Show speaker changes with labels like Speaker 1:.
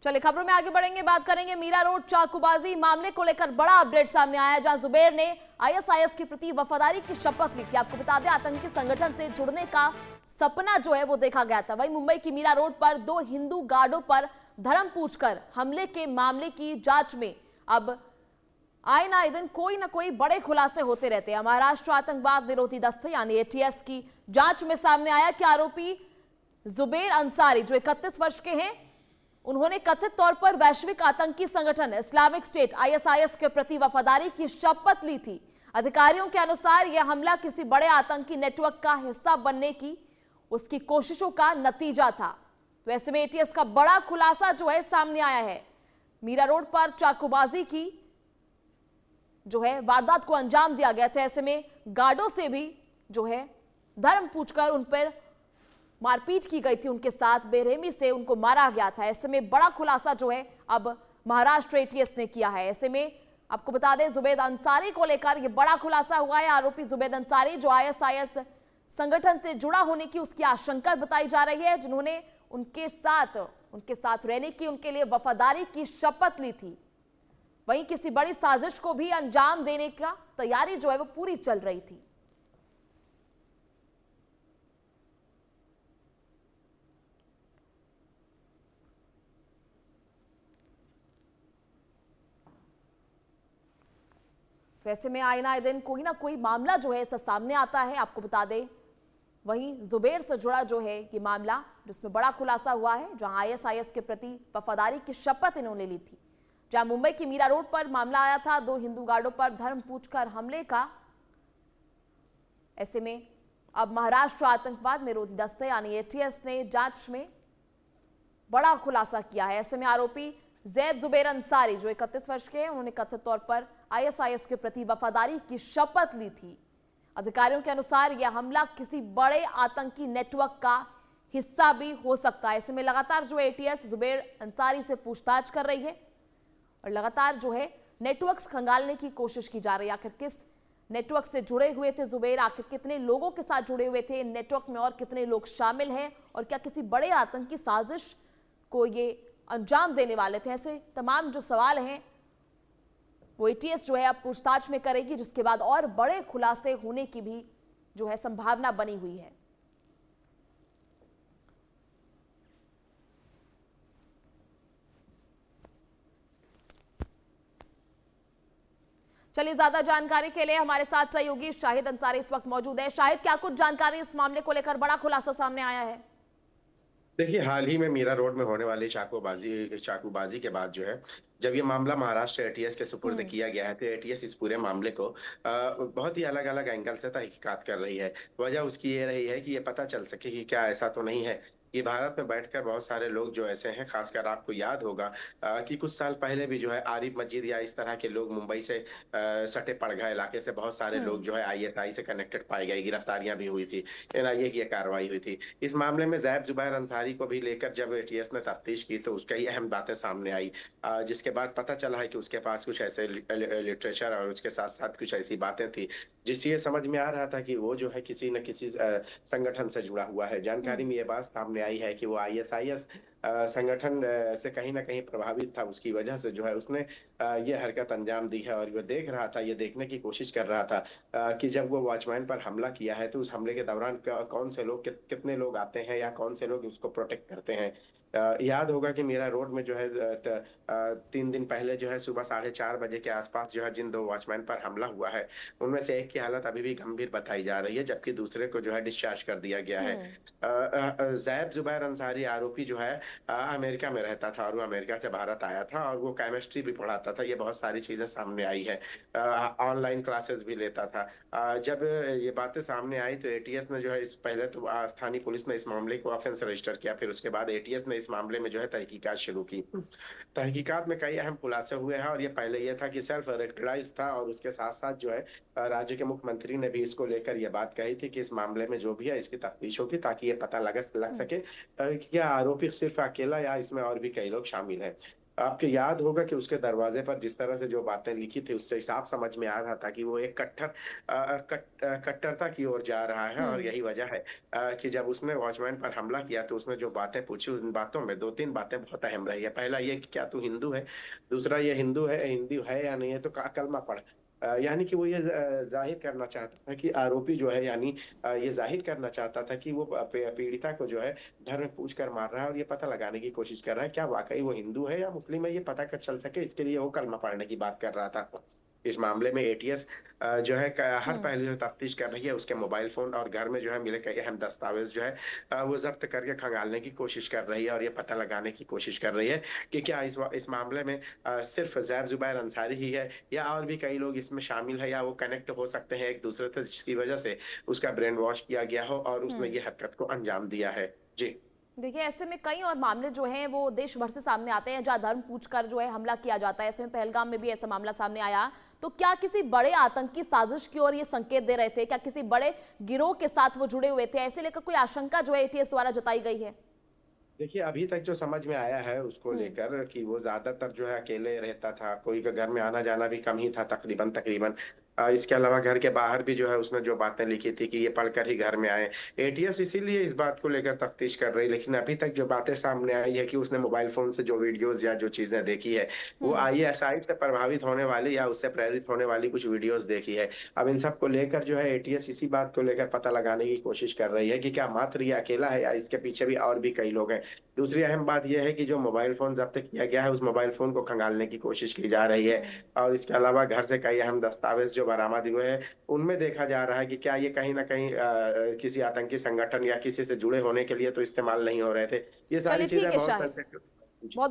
Speaker 1: चलिए खबरों में आगे बढ़ेंगे, बात करेंगे मीरा रोड चाकूबाजी मामले को लेकर बड़ा अपडेट सामने आया है, जहां जुबैर ने आईएसआईएस के प्रति वफादारी की शपथ ली थी। आपको बता दें, आतंकी संगठन से जुड़ने का सपना जो है वो देखा गया था। वहीं मुंबई की मीरा रोड पर 2 हिंदू गार्डों पर धर्म पूछकर हमले के मामले की जांच में अब आए ना दिन कोई ना कोई बड़े खुलासे होते रहते हैं। महाराष्ट्र आतंकवाद निरोधी दस्ते यानी एटीएस की जांच में सामने आया कि आरोपी जुबैर अंसारी जो 31 वर्ष के हैं, उन्होंने कथित तौर पर वैश्विक आतंकी संगठन इस्लामिक स्टेट आईएसआईएस के प्रति वफादारी की शपथ ली थी। अधिकारियों के अनुसार यह हमला किसी बड़े आतंकी नेटवर्क का हिस्सा बनने की उसकी कोशिशों का नतीजा था। तो ऐसे में एटीएस का बड़ा खुलासा जो है सामने आया है। मीरा रोड पर चाकूबाजी की जो है वारदात को अंजाम दिया गया था। ऐसे में गार्डों से भी जो है धर्म पूछकर उन पर मारपीट की गई थी, उनके साथ बेरहमी से उनको मारा गया था। ऐसे में बड़ा खुलासा जो है अब महाराष्ट्र एटीएस ने किया है। ऐसे में आपको बता दें, जुबैर अंसारी को लेकर यह बड़ा खुलासा हुआ है। आरोपी जुबैर अंसारी जो आईएसआईएस संगठन से जुड़ा होने की उसकी आशंका बताई जा रही है, जिन्होंने उनके साथ रहने की, उनके लिए वफादारी की शपथ ली थी। वहीं किसी बड़ी साजिश को भी अंजाम देने का तैयारी जो है वो पूरी चल रही थी। वैसे में आए ना दिन कोई ना कोई मामला जो है सामने आता है। आपको बता दें, वहीं जुबैर से जुड़ा जो है ये मामला जिसमें बड़ा खुलासा हुआ है, जहां आईएसआईएस के प्रति वफादारी की शपथ इन्होंने ली थी। जहां मुंबई की मीरा रोड पर मामला आया था 2 हिंदू गार्डों पर धर्म पूछकर हमले का। ऐसे में अब महाराष्ट्र आतंकवाद निरोधी दस्ते यानी एटीएस ने जांच में बड़ा खुलासा किया है। ऐसे में आरोपी जैद जुबैर अंसारी जो 31 वर्ष के हैं, उन्होंने कथित तौर पर आईएसआईएस के प्रति वफादारी की शपथ ली थी। अधिकारियों के अनुसार यह हमला किसी बड़े आतंकी नेटवर्क का हिस्सा भी हो सकता है। ऐसे में लगातार जो एटीएस जुबैर अंसारी से पूछताछ कर रही है और लगातार जो है नेटवर्क्स खंगालने की कोशिश की जा रही है। आखिर किस नेटवर्क से जुड़े हुए थे जुबैर, आखिर कितने लोगों के साथ जुड़े हुए थे नेटवर्क में, और कितने लोग शामिल हैं, और क्या किसी बड़े आतंकी साजिश को ये अंजाम देने वाले थे। ऐसे तमाम जो सवाल हैं वो एटीएस जो है अब पूछताछ में करेगी, जिसके बाद और बड़े खुलासे होने की भी जो है संभावना बनी हुई है। चलिए, ज्यादा जानकारी के लिए हमारे साथ सहयोगी शाहिद अंसारी इस वक्त मौजूद है। शाहिद, क्या कुछ जानकारी इस मामले को लेकर बड़ा खुलासा सामने आया है?
Speaker 2: देखिए, हाल ही में मीरा रोड में होने वाली चाकूबाजी के बाद जो है, जब ये मामला महाराष्ट्र एटीएस के सुपुर्द किया गया है, तो एटीएस इस पूरे मामले को बहुत ही अलग अलग एंगल से तहकीकात कर रही है। वजह उसकी ये रही है कि ये पता चल सके कि क्या ऐसा तो नहीं है कि भारत में बैठकर बहुत सारे लोग जो ऐसे हैं, खासकर आपको याद होगा कि कुछ साल पहले भी जो है आरिफ मस्जिद या इस तरह के लोग मुंबई से सटे पड़घा इलाके से बहुत सारे लोग जो है आईएसआई से कनेक्टेड पाए गए, गिरफ्तारियां भी हुई थी, एनआईए की कार्रवाई हुई थी। इस मामले में जैद जुबैर अंसारी को भी लेकर जब एटीएस ने तफ्तीश की तो उसकी अहम बातें सामने आई, जिसके बाद पता चला है कि उसके पास कुछ ऐसे लिटरेचर और उसके साथ साथ कुछ ऐसी बातें थी जिससे ये समझ में आ रहा था कि वो जो है किसी न किसी संगठन से जुड़ा हुआ है। जानकारी में ये बात सामने आई है कि वो आईएसआईएस संगठन से कहीं ना कहीं प्रभावित था, उसकी वजह से जो है उसने ये हरकत अंजाम दी है। और वो देख रहा था, ये देखने की कोशिश कर रहा था कि जब वो वॉचमैन पर हमला किया है तो उस हमले के दौरान कौन से लोग कितने लोग आते हैं या कौन से लोग उसको प्रोटेक्ट करते हैं। याद होगा कि मीरा रोड में जो है 3 दिन पहले जो है सुबह 4:30 बजे के आसपास जो है जिन 2 वॉचमैन पर हमला हुआ है, उनमें से एक की हालत अभी भी गंभीर बताई जा रही है, जबकि दूसरे को जो है डिस्चार्ज कर दिया गया है। जैद जुबैर अंसारी आरोपी जो है अमेरिका में रहता था और वो अमेरिका से भारत आया था और वो केमिस्ट्री भी पढ़ाता था। ये बहुत सारी चीजें सामने आई है, ऑनलाइन क्लासेस भी लेता था। जब ये बातें सामने आई तो एटीएस ने जो है पहले तो स्थानीय पुलिस ने इस मामले को ऑफेंस रजिस्टर किया, फिर उसके बाद एटीएस ने इस मामले में जो है तहकीकात शुरू की। तहकीकात में कई अहम खुलासे हुए हैं और ये पहले ये था कि सेल्फ रेकग्नाइज था, और उसके साथ साथ जो है राज्य के मुख्यमंत्री ने भी इसको लेकर ये बात कही थी कि इस मामले में जो भी है इसकी तफ्तीश होगी ताकि ये पता लग सके कि क्या आरोपी सिर्फ अकेला या इसमें और भी कई लोग शामिल हैं। आपको याद होगा कि उसके दरवाजे पर जिस तरह से जो बातें लिखी थी, उससे साफ समझ में आ रहा था कि वो एक कट्टरता की ओर जा रहा है और
Speaker 1: हम्म।
Speaker 2: यही वजह है कि जब उसने वॉचमैन पर हमला किया तो उसने जो बातें पूछी, उन बातों में 2-3 बातें बहुत अहम रही है। पहला ये कि क्या तू हिंदू है? दूसरा ये हिंदू है या नहीं है तो कलमा पढ़। यानी कि वो ये ज़ाहिर करना चाहता था कि आरोपी जो है, यानी ये ज़ाहिर करना चाहता था कि वो पीड़िता को जो है धर्म पूछ कर मार रहा है और ये पता लगाने की कोशिश कर रहा है क्या वाक़ई वो हिंदू है या मुस्लिम है, ये पता कर चल सके, इसके लिए वो कलमा पढ़ने की बात कर रहा था। इस मामले में एटीएस जो है हर
Speaker 1: हम्म।
Speaker 2: पहलू से तफ्तीश कर रही है। उसके मोबाइल फ़ोन और घर में जो है मिले कई अहम दस्तावेज़ जो है वो ज़ब्त करके खंगालने की कोशिश कर रही है और ये पता लगाने की कोशिश कर रही है कि क्या इस मामले में सिर्फ़ ज़ैर ज़ुबैर अंसारी ही है या और भी कई लोग इसमें शामिल है या वो कनेक्ट हो सकते हैं एक-दूसरे से, जिसकी वज़ह से उसका ब्रेन वॉश किया गया हो और उसने
Speaker 1: हम्म।
Speaker 2: ये हरकत को अंजाम दिया है। जी।
Speaker 1: देखिए, ऐसे में कई और मामले जो हैं वो देश भर से सामने आते हैं जहां धर्म पूछकर जो है हमला किया जाता है। ऐसे में पहलगाम में भी ऐसा मामला सामने आया। तो क्या किसी बड़े आतंकी साजिश की ओर ये संकेत दे रहे थे? क्या किसी बड़े गिरोह के साथ वो जुड़े हुए थे? ऐसे लेकर कोई आशंका जो है एटीएस द्वारा जताई गई है?
Speaker 2: देखिए, अभी तक जो समझ में आया है उसको
Speaker 1: हम्म।
Speaker 2: लेकर कि वो ज़्यादातर जो है अकेले रहता था, कोई का घर में आना-जाना भी कम ही था तकरीबन-तकरीबन। इसके अलावा घर के बाहर भी जो है उसने जो बातें लिखी थी कि ये पढ़कर ही घर में आए। एटीएस इसीलिए इस बात को लेकर तफ्तीश कर रही है, लेकिन अभी तक जो बातें सामने आई है कि उसने मोबाइल फ़ोन से जो वीडियोज़ या जो चीज़ें देखी है, वो
Speaker 1: हम्म।
Speaker 2: आईएसआई से प्रभावित होने वाली या उससे प्रेरित होने वाली कुछ वीडियोज़ देखी है। अब इन सब को लेकर जो है एटीएस इसी बात को लेकर पता लगाने की कोशिश कर रही है कि क्या मात्र ये अकेला है या इसके पीछे भी और भी कई लोग हैं। दूसरी अहम बात ये है कि जो मोबाइल फ़ोन ज़ब्त किया गया है, उस मोबाइल फ़ोन को खंगालने की कोशिश की जा रही है
Speaker 1: हम्म।
Speaker 2: और इसके अलावा घर से कई अहम दस्तावेज़ जो बरामद हुए हैं, उनमें देखा जा रहा है कि क्या ये कहीं न कहीं किसी आतंकी संगठन या किसी से जुड़े होने के लिए तो इस्तेमाल नहीं हो रहे थे। ये सारी
Speaker 1: चलिए,
Speaker 2: चीज़ें
Speaker 1: ठीक है
Speaker 2: बहुत
Speaker 1: शाहिद।
Speaker 2: सेंसिटिव। जी।
Speaker 1: बहुत